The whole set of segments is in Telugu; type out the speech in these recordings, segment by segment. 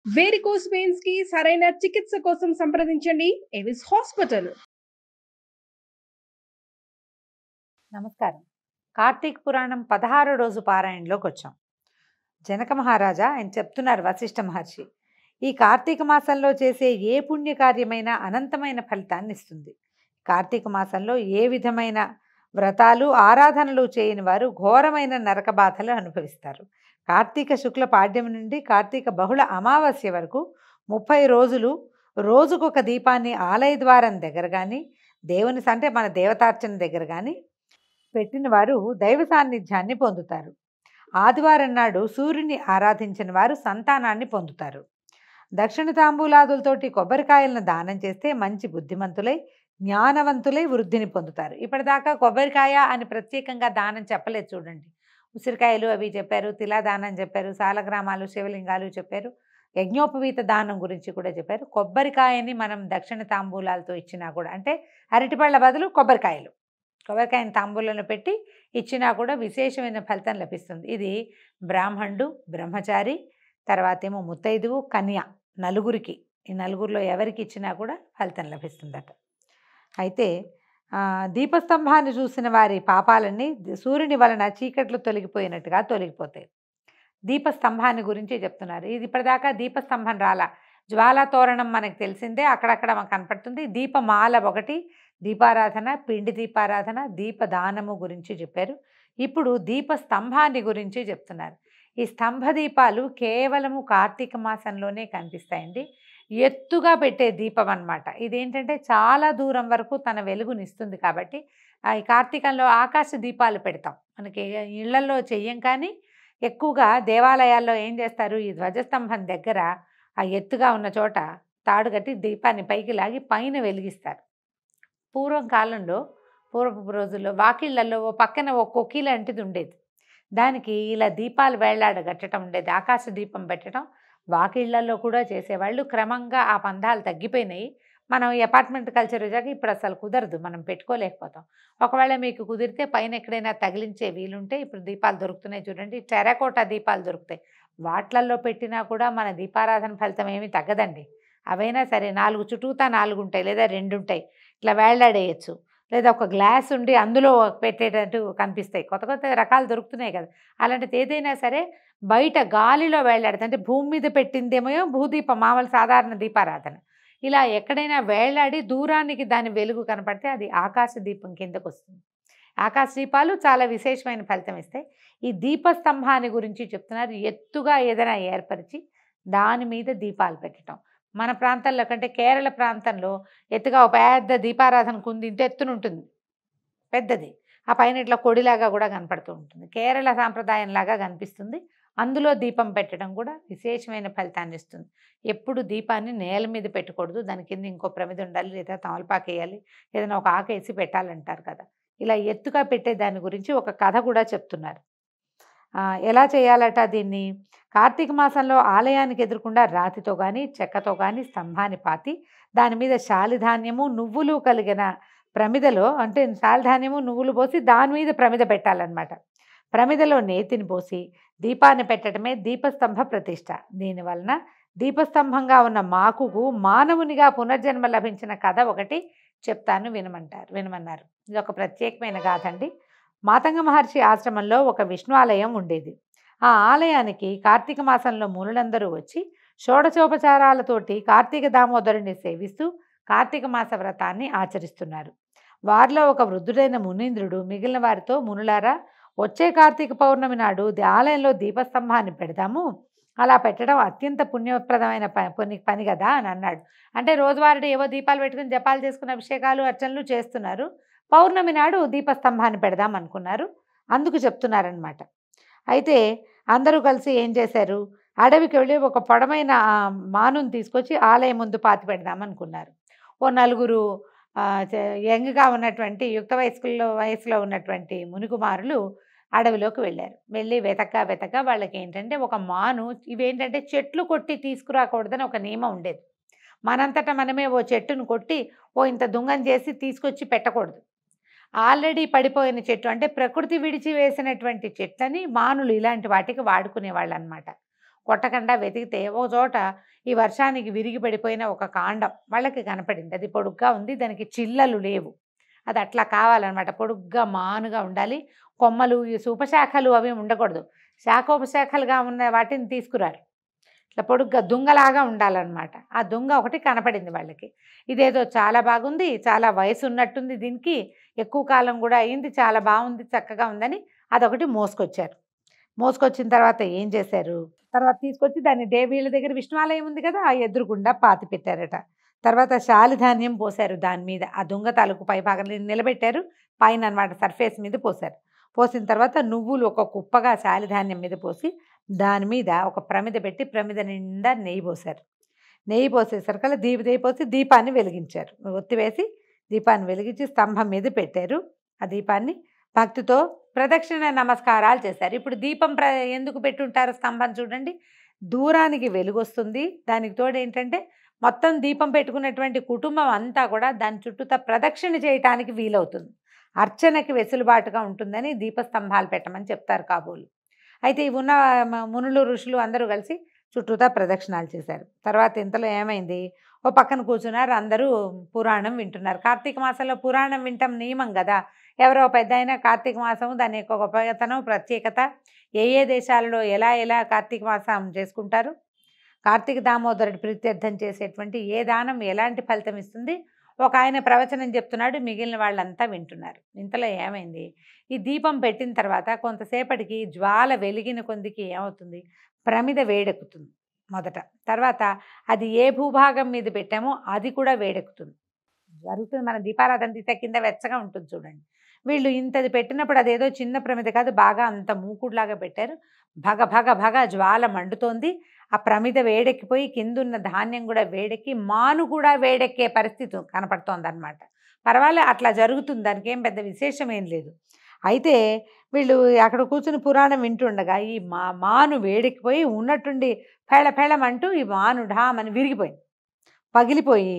వేరికోస్ వెయిన్స్ కి సరైన చికిత్స కోసం సంప్రదించండి ఎవిస్ హాస్పిటల్. నమస్కారం. కార్తీక పురాణం 16 రోజు పారాయణలోకి వచ్చాం. జనక మహారాజా ఆయన చెప్తున్నారు వశిష్ఠ మహర్షి, ఈ కార్తీక మాసంలో చేసే ఏ పుణ్యకార్యమైనా అనంతమైన ఫలితాన్ని ఇస్తుంది. కార్తీక మాసంలో ఏ విధమైన వ్రతాలు ఆరాధనలు చేయని వారు ఘోరమైన నరక బాధలు అనుభవిస్తారు. కార్తీక శుక్ల పాడ్యం నుండి కార్తీక బహుళ అమావాస్య వరకు 30 రోజులు రోజుకొక దీపాన్ని ఆలయ ద్వారం దగ్గర కానీ దేవుని అంటే మన దేవతార్చన దగ్గర కానీ పెట్టిన వారు దైవ సాన్నిధ్యాన్ని పొందుతారు. ఆదివారం నాడు సూర్యుని ఆరాధించిన వారు సంతానాన్ని పొందుతారు. దక్షిణ తాంబూలాదులతోటి కొబ్బరికాయలను దానం చేస్తే మంచి బుద్ధిమంతులై జ్ఞానవంతులై వృద్ధిని పొందుతారు. ఇప్పటిదాకా కొబ్బరికాయ అని ప్రత్యేకంగా దానం చెప్పలేదు చూడండి. ఉసిరికాయలు అవి చెప్పారు, తిలా దానం చెప్పారు, సాలగ్రామాలు శివలింగాలు చెప్పారు, యజ్ఞోపవీత దానం గురించి కూడా చెప్పారు. కొబ్బరికాయని మనం దక్షిణ తాంబూలాలతో ఇచ్చినా కూడా, అంటే అరటిపళ్ళ బదులు కొబ్బరికాయని తాంబూలంలో పెట్టి ఇచ్చినా కూడా విశేషమైన ఫలితం లభిస్తుంది. ఇది బ్రాహ్మణుడు, బ్రహ్మచారి, తర్వాత ఏమో ముత్తైదువు, కన్య, నలుగురికి, ఈ నలుగురిలో ఎవరికి ఇచ్చినా కూడా ఫలితం లభిస్తుందట. అయితే దీపస్తంభాన్ని చూసిన వారి పాపాలన్నీ సూర్యుని వలన చీకట్లు తొలగిపోయినట్టుగా తొలగిపోతాయి. దీపస్తంభాన్ని గురించి చెప్తున్నారు. ఇది ఇప్పటిదాకా దీపస్తంభం రాలా, జ్వాలా తోరణం మనకు తెలిసిందే, అక్కడక్కడ మనకు కనపడుతుంది. దీపమాల ఒకటి, దీపారాధన, పిండి దీపారాధన, దీపదానము గురించి చెప్పారు. ఇప్పుడు దీపస్తంభాన్ని గురించి చెప్తున్నారు. ఈ స్తంభ దీపాలు కేవలము కార్తీక మాసంలోనే కనిపిస్తాయండి. ఎత్తుగా పెట్టే దీపం అన్నమాట. ఇదేంటంటే చాలా దూరం వరకు తన వెలుగునిస్తుంది. కాబట్టి ఈ కార్తీకంలో ఆకాశ దీపాలు పెడతాం, మనకి ఇళ్లలో చెయ్యం. కానీ ఎక్కువగా దేవాలయాల్లో ఏం చేస్తారు, ఈ ధ్వజస్తంభం దగ్గర ఆ ఎత్తుగా ఉన్న చోట తాడు కట్టి దీపాన్ని పైకి లాగి పైన వెలిగిస్తారు. పూర్వం కాలంలో, పూర్వపు రోజుల్లో వాకిళ్లలో పక్కన ఓ కొక్కి లాంటిది ఉండేది. దానికి ఇలా దీపాలు వేళ్లాడగట్టడం ఉండేది, ఆకాశ దీపం పెట్టడం వాకిళ్లలో కూడా చేసేవాళ్ళు. క్రమంగా ఆ పందాలు తగ్గిపోయినాయి. మనం ఈ అపార్ట్మెంట్ కల్చర్ వచ్చాక ఇప్పుడు అసలు కుదరదు, మనం పెట్టుకోలేకపోతాం. ఒకవేళ మీకు కుదిరితే పైన ఎక్కడైనా తగిలించే వీలుంటే ఇప్పుడు దీపాలు దొరుకుతున్నాయి చూడండి, టెరాకోటా దీపాలు దొరుకుతాయి. వాట్లల్లో పెట్టినా కూడా మన దీపారాధన ఫలితం ఏమీ తగ్గదండి. అవైనా సరే 4 చుట్టూతా 4 ఉంటాయి, లేదా 2 ఉంటాయి, ఇట్లా వేళ్లాడేయచ్చు. లేదా ఒక గ్లాస్ ఉండి అందులో పెట్టేటట్టు కనిపిస్తాయి. కొత్త కొత్త రకాలు దొరుకుతున్నాయి కదా. అలాంటిది ఏదైనా సరే బయట గాలిలో వేళ్లాడితే, అంటే భూమి మీద పెట్టిందేమో భూదీపం, మామూలు సాధారణ దీపారాధన. ఇలా ఎక్కడైనా వేళ్లాడి దూరానికి దాని వెలుగు కనపడితే అది ఆకాశ దీపం కిందకు వస్తుంది. ఆకాశ దీపాలు చాలా విశేషమైన ఫలితం ఇస్తాయి. ఈ దీపస్తంభాన్ని గురించి చెప్తున్నారు. ఎత్తుగా ఏదైనా ఏర్పరిచి దాని మీద దీపాలు పెట్టడం. మన ప్రాంతాల్లో కంటే కేరళ ప్రాంతంలో ఎత్తుగా ఒక పెద్ద దీపారాధన కుంది, ఇంత ఎత్తునుంటుంది, పెద్దది. ఆ పైన ఇట్లా కొడిలాగా కూడా కనపడుతూ ఉంటుంది. కేరళ సాంప్రదాయంలాగా కనిపిస్తుంది. అందులో దీపం పెట్టడం కూడా విశేషమైన ఫలితాన్ని ఇస్తుంది. ఎప్పుడు దీపాన్ని నేల మీద పెట్టకూడదు, దాని కింద ఇంకో ప్రమిద ఉండాలి, లేదా తమలపాకు వేయాలి, ఏదైనా ఒక ఆకు వేసి పెట్టాలంటారు కదా. ఇలా ఎత్తుగా పెట్టే దాని గురించి ఒక కథ కూడా చెప్తున్నారు. ఎలా చేయాలట దీన్ని, కార్తీక మాసంలో ఆలయానికి ఎదురుకుండా రాతితో కానీ చెక్కతో కానీ స్తంభాన్ని పాతి దాని మీద శాలిధాన్యము నువ్వులు కలిగిన ప్రమిదలో, అంటే శాలిధాన్యము నువ్వులు పోసి దాని మీద ప్రమిద పెట్టాలన్నమాట. ప్రమిదలో నేతిని పోసి దీపాన్ని పెట్టడమే దీపస్తంభ ప్రతిష్ట. దీనివలన దీపస్తంభంగా ఉన్న మాకుకు మానవునిగా పునర్జన్మ లభించిన కథ ఒకటి చెప్తాను, వినమన్నారు. ఇది ఒక ప్రత్యేకమైన గాథ అండి. మాతంగ మహర్షి ఆశ్రమంలో ఒక విష్ణు ఆలయం ఉండేది. ఆ ఆలయానికి కార్తీక మాసంలో మునులందరూ వచ్చి షోడశోపచారాలతోటి కార్తీక దామోదరుని సేవిస్తూ కార్తీక మాస వ్రతాన్ని ఆచరిస్తున్నారు. వారిలో ఒక వృద్ధుడైన మునీంద్రుడు మిగిలిన వారితో, మునులారా, వచ్చే కార్తీక పౌర్ణమి నాడు ఆలయంలో దీపస్తంభాన్ని పెడదాము, అలా పెట్టడం అత్యంత పుణ్యప్రదమైన పని కదా అని అన్నాడు. అంటే రోజువారీ ఏవో దీపాలు పెట్టుకుని జపాలు చేసుకుని అభిషేకాలు అర్చనలు చేస్తున్నారు, పౌర్ణమి నాడు దీపస్తంభాన్ని పెడదాం అనుకున్నారు. అందుకు చెప్తున్నారనమాట. అయితే అందరూ కలిసి ఏం చేశారు, అడవికి వెళ్ళి ఒక పొడమైన మానుని తీసుకొచ్చి ఆలయం ముందు పాతి పెడదాం అనుకున్నారు. ఓ నలుగురు యంగ్గా ఉన్నటువంటి యుక్త వయసులో ఉన్నటువంటి మునికుమారులు అడవిలోకి వెళ్ళారు. వెళ్ళి వెతక వాళ్ళకి ఏంటంటే ఒక మాను, ఇవేంటంటే చెట్లు కొట్టి తీసుకురాకూడదని ఒక నియమం ఉండేది. మనంతటా మనమే ఓ చెట్టును కొట్టి ఇంత దుంగం చేసి తీసుకొచ్చి పెట్టకూడదు. ఆల్రెడీ పడిపోయిన చెట్టు, అంటే ప్రకృతి విడిచి వేసినటువంటి చెట్లని మానులు ఇలాంటి వాటికి వాడుకునేవాళ్ళు అనమాట. కొట్టకుండా వెతికితే ఒక చోట ఈ వర్షానికి విరిగి పడిపోయిన ఒక కాండం వాళ్ళకి కనపడింది. అది పొడుగ్గా ఉంది, దానికి చిల్లలు లేవు. అది అట్లా కావాలన్నమాట, పొడుగ్గా మానుగా ఉండాలి. కొమ్మలు ఈ ఉపశాఖలు అవి ఉండకూడదు, శాఖోపశాఖలుగా ఉన్న వాటిని తీసుకురారు. ఇట్లా పొడుగ్గా దుంగలాగా ఉండాలన్నమాట. ఆ దుంగ ఒకటి కనపడింది వాళ్ళకి. ఇదేదో చాలా బాగుంది, చాలా వయసు ఉన్నట్టుంది, దీనికి ఎక్కువ కాలం కూడా అయింది, చాలా బాగుంది, చక్కగా ఉందని అదొకటి మోసుకొచ్చారు. మోసుకొచ్చిన తర్వాత ఏం చేశారు, తర్వాత తీసుకొచ్చి దాన్ని వీళ్ళ దగ్గర విష్ణువాలయం ఉంది కదా, ఆ ఎదురుగుండా పాతి పెట్టారట. తర్వాత శాలిధాన్యం పోశారు దాని మీద, ఆ దుంగ తాలూకు పై భాగంలో నిలబెట్టారు, పైన అనమాట సర్ఫేస్ మీద పోశారు. పోసిన తర్వాత నువ్వులు ఒక కుప్పగా శాలిధాన్యం మీద పోసి దాని మీద ఒక ప్రమిద పెట్టి ప్రమిద నిండా నెయ్యి పోశారు. నెయ్యి పోసేసరికల్లా పోసి దీపాన్ని వెలిగించారు. ఒత్తివేసి దీపాన్ని వెలిగించి స్తంభం మీద పెట్టారు. ఆ దీపాన్ని భక్తితో ప్రదక్షిణ నమస్కారాలు చేశారు. ఇప్పుడు దీపం ఎందుకు పెట్టుంటారు స్తంభం చూడండి, దూరానికి వెలుగు వస్తుంది. దానికి తోడు ఏంటంటే మొత్తం దీపం పెట్టుకున్నటువంటి కుటుంబం అంతా కూడా దాని చుట్టూతా ప్రదక్షిణ చేయటానికి వీలవుతుంది, అర్చనకి వెసులుబాటుగా ఉంటుందని దీపస్తంభాలు పెట్టమని చెప్తారు కాబోలు. అయితే ఈ ఉన్న మునులు ఋషులు అందరూ కలిసి చుట్టూతా ప్రదక్షిణాలు చేశారు. తర్వాత ఇంతలో ఏమైంది, ఓ పక్కన కూర్చున్నారు, అందరూ పురాణం వింటున్నారు. కార్తీక మాసంలో పురాణం వింటాం నియమం కదా. ఎవరో పెద్ద అయినా కార్తీక మాసం దాని యొక్క గొప్పతనం ప్రత్యేకత, ఏ దేశాలలో ఎలా ఎలా కార్తీక మాసం చేసుకుంటారు, కార్తీక దామోదరుడి ప్రీత్యర్థం చేసేటువంటి ఏ దానం ఎలాంటి ఫలితం ఇస్తుంది, ఒక ఆయన ప్రవచనం చెప్తున్నాడు, మిగిలిన వాళ్ళంతా వింటున్నారు. ఇంతలో ఏమైంది, ఈ దీపం పెట్టిన తర్వాత కొంతసేపటికి జ్వాల వెలిగిన కొందికి ఏమవుతుంది, ప్రమిద వేడెక్కుతుంది మొదట. తర్వాత అది ఏ భూభాగం మీద పెట్టామో అది కూడా వేడెక్కుతుంది, జరుగుతుంది. మన దీపారాధన తీసే కింద వెచ్చగా ఉంటుంది చూడండి. వీళ్ళు ఇంతది పెట్టినప్పుడు అదేదో చిన్న ప్రమిద కాదు, బాగా అంత మూకుడులాగా పెట్టారు. భగ భగ భగ జ్వాల మండుతోంది. ఆ ప్రమిద వేడెక్కిపోయి కిందున్న ధాన్యం కూడా వేడెక్కి మాను కూడా వేడెక్కే పరిస్థితి కనపడుతోంది అనమాట. పర్వాలే, అట్లా జరుగుతుంది, దానికి ఏం పెద్ద విశేషం ఏం లేదు. అయితే వీళ్ళు అక్కడ కూర్చుని పురాణం వింటుండగా ఈ మాను వేడెక్కిపోయి ఉన్నట్టుండి ఫెళమంటూ ఈ మాను ఢామని విరిగిపోయింది, పగిలిపోయి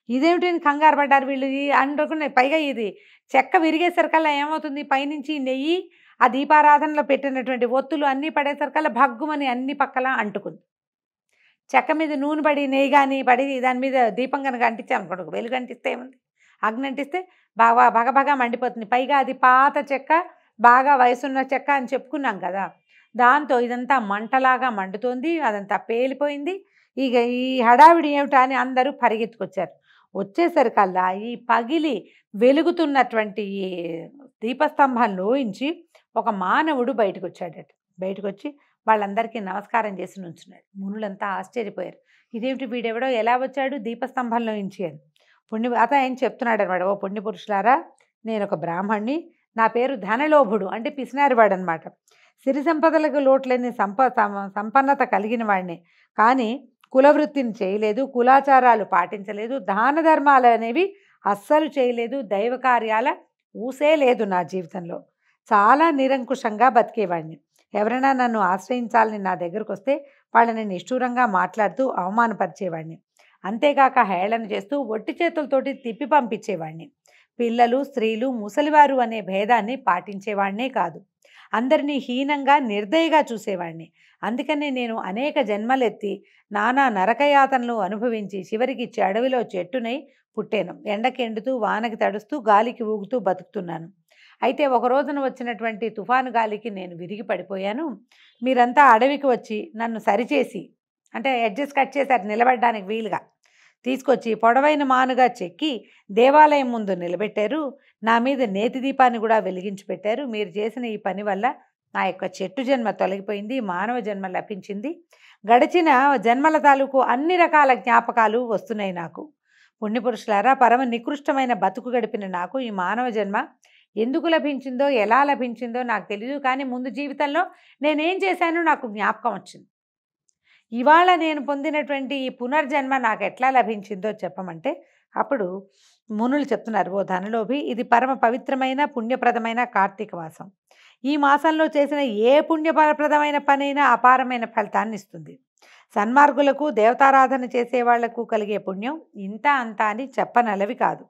ఇదేమిటి కంగారు పడ్డారు వీళ్ళు. అనుకునే పైగా ఇది చెక్క విరిగేసరికల్లా ఏమవుతుంది, పైనుంచి నెయ్యి ఆ దీపారాధనలో పెట్టినటువంటి ఒత్తులు అన్నీ పడేసరికల్లా భగ్గుమని అన్ని పక్కల అంటుకుంది. చెక్క మీద నూనె పడి నెయ్యి కానీ పడి దాని మీద దీపం కనుక అంటించామనుకోండి, వెలుగు అంటిస్తే ఏముంది, అగ్ని అంటిస్తే బాగా భగభగా మండిపోతుంది. పైగా అది పాత చెక్క, బాగా వయసున్న చెక్క అని చెప్పుకున్నాం కదా, దాంతో ఇదంతా మంటలాగా మండుతోంది, అదంతా పేలిపోయింది. ఇక ఈ హడావిడి ఏమిటా అని అందరూ పరిగెత్తుకొచ్చారు. వచ్చేసరికల్లా ఈ పగిలి వెలుగుతున్నటువంటి దీపస్తంభంలోంచి ఒక మానవుడు బయటకు వచ్చాడట. బయటకు వచ్చి వాళ్ళందరికీ నమస్కారం చేసి నుంచున్నాడు. మునులంతా ఆశ్చర్యపోయారు, ఇదేమిటి వీడెవడో ఎలా వచ్చాడు దీపస్తంభంలో నుంచి అని. ఆయన చెప్తున్నాడు అనమాట, ఓ పుణ్యపురుషులారా, నేను ఒక బ్రాహ్మణ్ణి, నా పేరు ధనలోభుడు, అంటే పిసినారివాడు అనమాట. సిరి సంపదలకు లోట్లేని సంపన్నత కలిగిన వాడిని, కానీ కులవృత్తిని చేయలేదు, కులాచారాలు పాటించలేదు, దాన ధర్మాలు అనేవి అస్సలు చేయలేదు, దైవ కార్యాల ఊసే లేదు నా జీవితంలో. చాలా నిరంకుశంగా బతికేవాడిని. ఎవరైనా నన్ను ఆశ్రయించాలని నా దగ్గరకు వస్తే వాళ్ళని నిష్ఠూరంగా మాట్లాడుతూ అవమానపరిచేవాడిని. అంతేకాక హేళన చేస్తూ ఒట్టి చేతులతోటి తిప్పి పంపించేవాడిని. పిల్లలు, స్త్రీలు, ముసలివారు అనే భేదాన్ని పాటించేవాడినే కాదు, అందరినీ హీనంగా నిర్దయగా చూసేవాడిని. అందుకని నేను అనేక జన్మలెత్తి నానా నరకయాతనలు అనుభవించి చివరికి అడవిలో చెట్టునై పుట్టాను. ఎండకి ఎండుతూ, వానకి తడుస్తూ, గాలికి ఊగుతూ బతుకుతున్నాను. అయితే ఒక రోజున వచ్చినటువంటి తుఫాను గాలికి నేను విరిగి పడిపోయాను. మీరంతా అడవికి వచ్చి నన్ను సరిచేసి, అంటే ఎడ్జెస్ కట్ చేశారు నిలబడడానికి వీలుగా, తీసుకొచ్చి పొడవైన మానుగా చెక్కి దేవాలయం ముందు నిలబెట్టారు. నా మీద నేతి దీపాన్ని కూడా వెలిగించి పెట్టారు. మీరు చేసిన ఈ పని వల్ల నా యొక్క చెట్టు జన్మ తొలగిపోయింది, మానవ జన్మ లభించింది. గడిచిన జన్మల తాలూకు అన్ని రకాల జ్ఞాపకాలు వస్తున్నాయి నాకు. పుణ్యపురుషులారా, పరమ నికృష్టమైన బతుకు గడిపిన నాకు ఈ మానవ జన్మ ఎందుకు లభించిందో, ఎలా లభించిందో నాకు తెలియదు, కానీ ముందు జీవితంలో నేనేం చేశానో నాకు జ్ఞాపకం వచ్చింది. ఇవాళ నేను పొందినటువంటి ఈ పునర్జన్మ నాకు ఎట్లా లభించిందో చెప్పమంటే అప్పుడు మునులు చెప్తున్నారు, ఓ ధనలోభి, ఇది పరమ పవిత్రమైన పుణ్యప్రదమైన కార్తీక మాసం. ఈ మాసంలో చేసిన ఏ పుణ్యప్రదమైన పనైనా అపారమైన ఫలితాన్ని ఇస్తుంది. సన్మార్గులకు, దేవతారాధన చేసేవాళ్లకు కలిగే పుణ్యం ఇంత అంత అని చెప్పనలవి కాదు.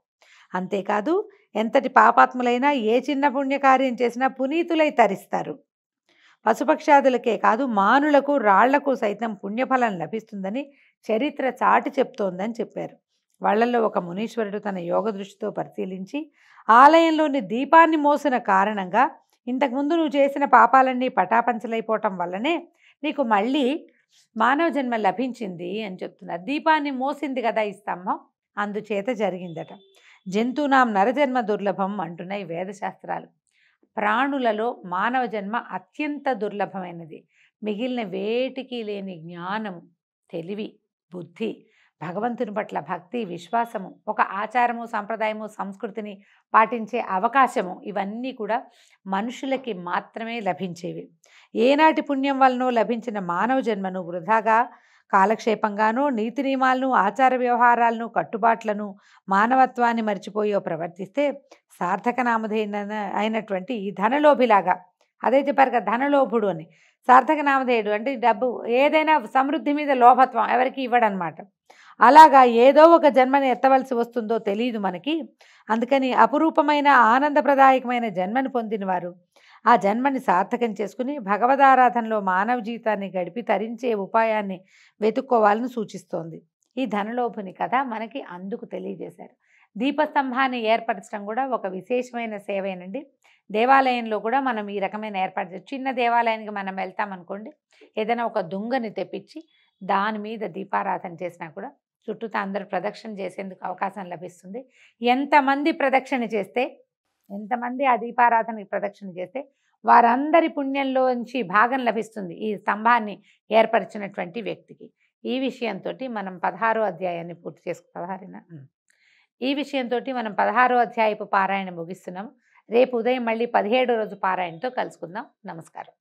అంతేకాదు, ఎంతటి పాపాత్ములైనా ఏ చిన్న పుణ్యకార్యం చేసినా పునీతులై తరిస్తారు. పశుపక్షాదులకే కాదు మానులకు రాళ్లకు సైతం పుణ్యఫలం లభిస్తుందని చరిత్ర చాటి చెప్తోందని చెప్పారు. వాళ్ళల్లో ఒక మునీశ్వరుడు తన యోగ దృష్టితో పరిశీలించి ఆలయంలోని దీపాన్ని మోసిన కారణంగా ఇంతకుముందు నువ్వు చేసిన పాపాలన్నీ పటాపంచలైపోవటం వల్లనే నీకు మళ్ళీ మానవ జన్మ లభించింది అని చెప్తున్నారు. దీపాన్ని మోసింది కదా ఈ స్తంభం, అందుచేత జరిగిందట. జంతువునాం నరజన్మ దుర్లభం అంటున్నాయి వేదశాస్త్రాలు. ప్రాణులలో మానవ జన్మ అత్యంత దుర్లభమైనది. మిగిలిన వేటికి లేని జ్ఞానము, తెలివి, బుద్ధి, భగవంతుని పట్ల భక్తి, విశ్వాసము, ఒక ఆచారము, సంప్రదాయము, సంస్కృతిని పాటించే అవకాశము, ఇవన్నీ కూడా మనుషులకి మాత్రమే లభించేవి. ఏనాటి పుణ్యం వలనో లభించిన మానవ జన్మను వృధాగా కాలక్షేపంగానూ నీతి నియమాలను, ఆచార వ్యవహారాలను, కట్టుబాట్లను, మానవత్వాన్ని మర్చిపోయో ప్రవర్తిస్తే సార్థక నామధేయ అయినటువంటి ఈ ధనలోభిలాగా, అదే చెప్పారు కదా ధనలోభుడు అని. సార్థక నామధేయుడు అంటే డబ్బు, ఏదైనా సమృద్ధి మీద లోభత్వం, ఎవరికి ఇవ్వడనమాట. అలాగా ఏదో ఒక జన్మని ఎత్తవలసి వస్తుందో తెలియదు మనకి. అందుకని అపురూపమైన ఆనందప్రదాయకమైన జన్మని పొందిన వారు ఆ జన్మని సార్థకం చేసుకుని భగవదారాధనలో మానవ జీవితాన్ని గడిపి తరించే ఉపాయాన్ని వెతుక్కోవాలని సూచిస్తోంది ఈ ధనలోభుని కథ మనకి. అందుకు తెలియజేశారు. దీపస్తంభాన్ని ఏర్పరచడం కూడా ఒక విశేషమైన సేవేనండి. దేవాలయంలో కూడా మనం ఈ రకమైన ఏర్పాటు, చిన్న దేవాలయానికి మనం వెళ్తామనుకోండి, ఏదైనా ఒక దుంగని తెప్పించి దాని మీద దీపారాధన చేసినా కూడా చుట్టూతా అందరూ ప్రదక్షిణ చేసేందుకు అవకాశం లభిస్తుంది. ఎంతమంది ప్రదక్షిణ చేస్తే, ఎంతమంది ఆ దీపారాధనకి ప్రదక్షిణ చేస్తే వారందరి పుణ్యంలోంచి భాగం లభిస్తుంది ఈ స్తంభాన్ని ఏర్పరిచినటువంటి వ్యక్తికి. ఈ విషయంతో మనం 16వ అధ్యాయాన్ని పూర్తి ఈ విషయంతో మనం 16వ అధ్యాయపు పారాయణ ముగిస్తున్నాం. రేపు ఉదయం మళ్ళీ 17వ రోజు పారాయణతో కలుసుకుందాం. నమస్కారం.